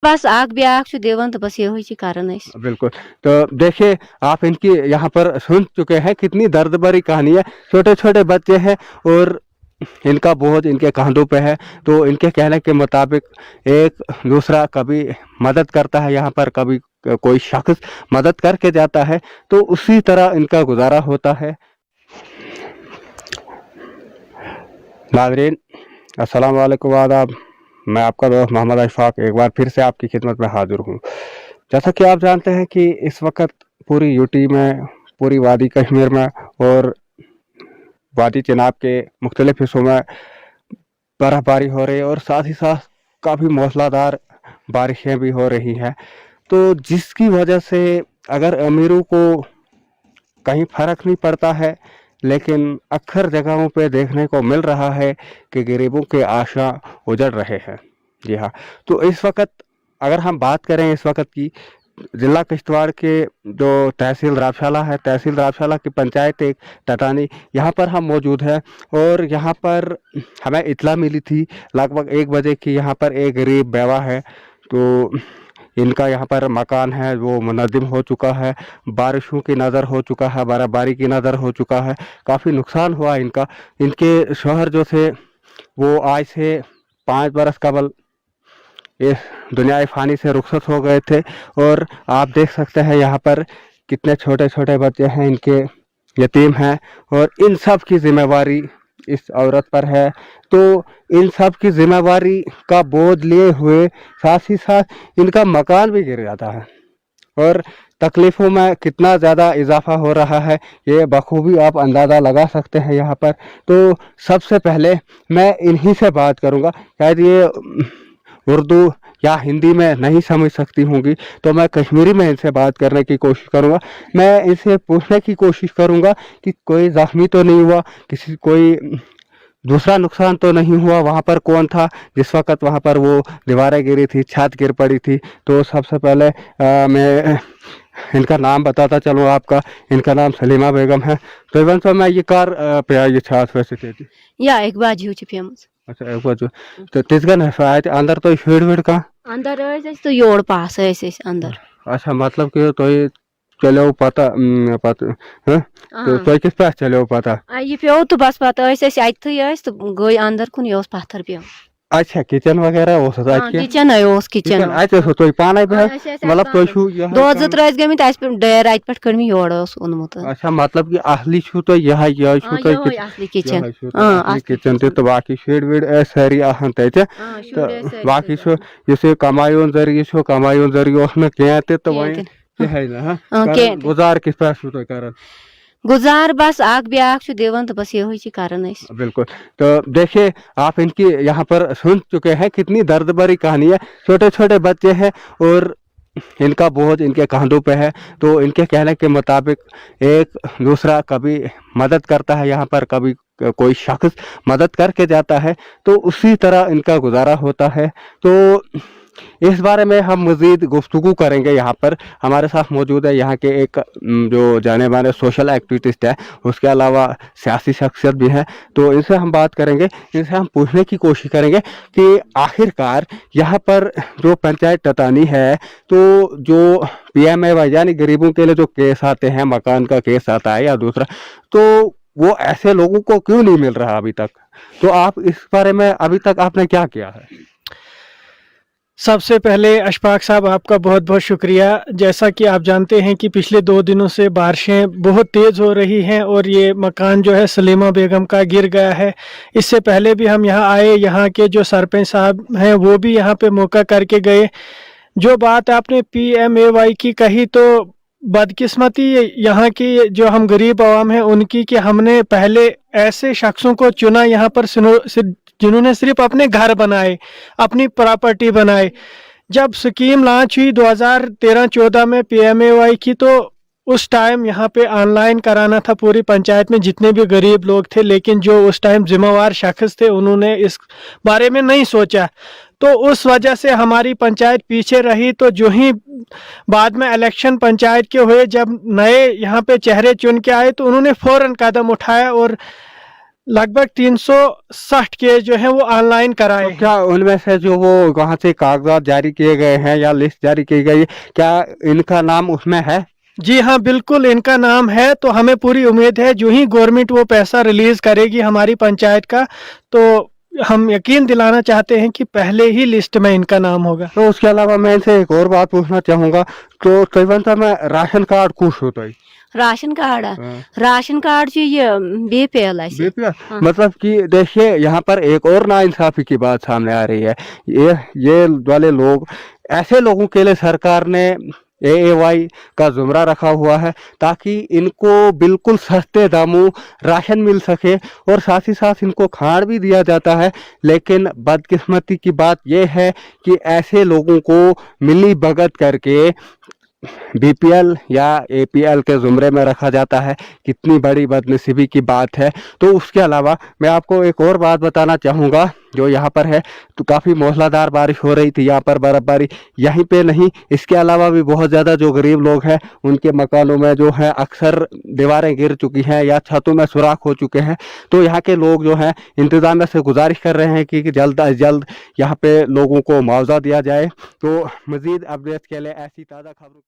बस आग ब्याह देवन तो बस ये कारण है। बिल्कुल। तो देखिए आप इनकी यहाँ पर सुन चुके हैं कितनी दर्द भरी कहानी है। छोटे छोटे बच्चे हैं और इनका बोझ इनके कंधों पे है। तो इनके कहने के मुताबिक एक दूसरा कभी मदद करता है यहाँ पर, कभी कोई शख्स मदद करके जाता है, तो उसी तरह इनका गुजारा होता है। नाज़रीन अस्सलाम वालेकुम, आदाब। मैं आपका दोस्त मोहम्मद अशफाक एक बार फिर से आपकी खिदमत में हाजिर हूँ। जैसा कि आप जानते हैं कि इस वक्त पूरी यूटी में, पूरी वादी कश्मीर में और वादी चिनाब के मुख्तलिफ हिस्सों में बर्फबारी हो रही है और साथ ही साथ काफ़ी मूसलाधार बारिशें भी हो रही हैं। तो जिसकी वजह से अगर अमीरों को कहीं फ़र्क नहीं पड़ता है, लेकिन अक्सर जगहों पे देखने को मिल रहा है कि गरीबों के आशा उजड़ रहे हैं। जी हाँ, तो इस वक्त अगर हम बात करें इस वक्त की, ज़िला किश्तवाड़ के जो तहसील रावशाला है, तहसील रावशाला की पंचायत एक टटानी, यहाँ पर हम मौजूद हैं और यहाँ पर हमें इत्तला मिली थी लगभग 1 बजे की यहाँ पर एक गरीब बेवा है। तो इनका यहाँ पर मकान है वो मुनद्दिम हो चुका है, बारिशों की नज़र हो चुका है, बर्फ़बारी की नज़र हो चुका है, काफ़ी नुकसान हुआ इनका। इनके शौहर जो थे वो आज से 5 बरस कबल इस दुनियाई फ़ानी से रुखसत हो गए थे। और आप देख सकते हैं यहाँ पर कितने छोटे छोटे बच्चे हैं, इनके यतीम हैं और इन सब की जिम्मेवारी इस औरत पर है। तो इन सब की जिम्मेवारी का बोझ लिए हुए साथ ही साथ इनका मकान भी गिर जाता है और तकलीफ़ों में कितना ज़्यादा इजाफा हो रहा है ये बखूबी आप अंदाज़ा लगा सकते हैं यहाँ पर। तो सबसे पहले मैं इन्हीं से बात करूँगा, शायद ये उर्दू या हिंदी में नहीं समझ सकती होंगी, तो मैं कश्मीरी में इनसे बात करने की कोशिश करूँगा। मैं इनसे पूछने की कोशिश करूँगा कि कोई ज़ख्मी तो नहीं हुआ, किसी कोई दूसरा नुकसान तो नहीं हुआ, वहाँ पर कौन था जिस वक्त वहाँ पर वो दीवारें गिरी थी, छत गिर पड़ी थी। तो सबसे पहले मैं इनका नाम बताता चलूँ आपका, इनका नाम सलीमा बेगम है। तो इवन तो मैं ये कार पे ये छत वैसे थी या एक बाजी फेमस। अच्छा एक बाजू तो तिसगन है शायद अंदर तो शेड वेड का अंदर तो योड़ पास है अंदर। अच्छा मतलब कि तो ये चलो पता पता हाँ तो किस पास चलो पता ये पे तो बस पता तो गई अंदर कुन ये पत्थर पे। अच्छा किचन वगैरह हो सकता है किचन है किचन अच्छा तो पानी पे मतलब तो शू दो जत रात गमित डेर अत पे कड़म योड़ ओनमुत। अच्छा मतलब कि असली शू तो यह शू तो असली किचन किचन तो बाकी शेड वेड सारी आहान तते तो बाकी शू जैसे कमायोन जरिए शो कमायोन जरिए उसमें क्या तो वही है ना हां गुजार किस पास शू तो करन गुजार बस आग ब्याह देवन तो बस ये कारण है। बिल्कुल। तो देखिए आप इनकी यहाँ पर सुन चुके हैं कितनी दर्द भरी कहानी है। छोटे छोटे बच्चे हैं और इनका बोझ इनके कंधों पे है। तो इनके कहने के मुताबिक एक दूसरा कभी मदद करता है यहाँ पर, कभी कोई शख्स मदद करके जाता है, तो उसी तरह इनका गुजारा होता है। तो इस बारे में हम मज़ीद गुफ्तगू करेंगे। यहाँ पर हमारे साथ मौजूद है यहाँ के एक जो जाने माने सोशल एक्टिविस्ट है, उसके अलावा सियासी शख्सियत भी है। तो इनसे हम बात करेंगे, इनसे हम पूछने की कोशिश करेंगे कि आखिरकार यहाँ पर जो पंचायत टटानी है, तो जो PMAY यानी गरीबों के लिए जो केस आते हैं, मकान का केस आता है या दूसरा, तो वो ऐसे लोगों को क्यों नहीं मिल रहा अभी तक। तो आप इस बारे में अभी तक आपने क्या किया है? सबसे पहले अशफाक साहब आपका बहुत बहुत शुक्रिया। जैसा कि आप जानते हैं कि पिछले 2 दिनों से बारिशें बहुत तेज़ हो रही हैं और ये मकान जो है सलीमा बेगम का गिर गया है। इससे पहले भी हम यहाँ आए, यहाँ के जो सरपंच साहब हैं वो भी यहाँ पे मौका करके गए। जो बात आपने PMAY की कही, तो बदकिस्मती यहाँ की जो हम गरीब आवाम हैं उनकी कि हमने पहले ऐसे शख्सों को चुना यहाँ पर जिन्होंने सिर्फ अपने घर बनाए, अपनी प्रॉपर्टी बनाए। जब स्कीम लॉन्च हुई 2013-14 में PMAY की, तो उस टाइम यहाँ पे ऑनलाइन कराना था पूरी पंचायत में जितने भी गरीब लोग थे, लेकिन जो उस टाइम जिम्मेवार शख्स थे उन्होंने इस बारे में नहीं सोचा। तो उस वजह से हमारी पंचायत पीछे रही। तो जो ही बाद में इलेक्शन पंचायत के हुए, जब नए यहाँ पे चेहरे चुन के आए, तो उन्होंने फ़ौरन कदम उठाया और लगभग 360 केस जो है वो ऑनलाइन कराए तो हैं। क्या उनमें से जो वो वहाँ से कागजात जारी किए गए हैं या लिस्ट जारी की गई है, क्या इनका नाम उसमें है? जी हाँ, बिल्कुल इनका नाम है। तो हमें पूरी उम्मीद है जो ही गवर्नमेंट वो पैसा रिलीज करेगी हमारी पंचायत का, तो हम यकीन दिलाना चाहते हैं कि पहले ही लिस्ट में इनका नाम होगा। तो उसके अलावा मैं इनसे एक और बात पूछना चाहूँगा, तो कई मैं राशन कार्ड कुछ होता है? राशन कार्ड हाँ। राशन कार्ड जो ये BPL है। बीपीएल हाँ। मतलब कि देखिए यहाँ पर एक और नाइंसाफी की बात सामने आ रही है। ये वाले लोग, ऐसे लोगों के लिए सरकार ने AAY का जुमरा रखा हुआ है ताकि इनको बिल्कुल सस्ते दामों राशन मिल सके और साथ ही साथ इनको खाण भी दिया जाता है। लेकिन बदकिस्मती की बात यह है कि ऐसे लोगों को मिली भगत करके BPL या APL के जुमरे में रखा जाता है। कितनी बड़ी बदनसीबी की बात है। तो उसके अलावा मैं आपको एक और बात बताना चाहूँगा, जो यहाँ पर है तो काफ़ी मूसलाधार बारिश हो रही थी यहाँ पर, बर्फ़बारी यहीं पे नहीं, इसके अलावा भी बहुत ज़्यादा जो गरीब लोग हैं उनके मकानों में जो है अक्सर दीवारें गिर चुकी हैं या छतों में सुराख हो चुके हैं। तो यहाँ के लोग जो हैं इंतज़ामिया से गुजारिश कर रहे हैं कि जल्द अज जल्द यहाँ पे लोगों को मुआवजा दिया जाए। तो मज़ीद अपडेट्स के लिए ऐसी ताज़ा खबरों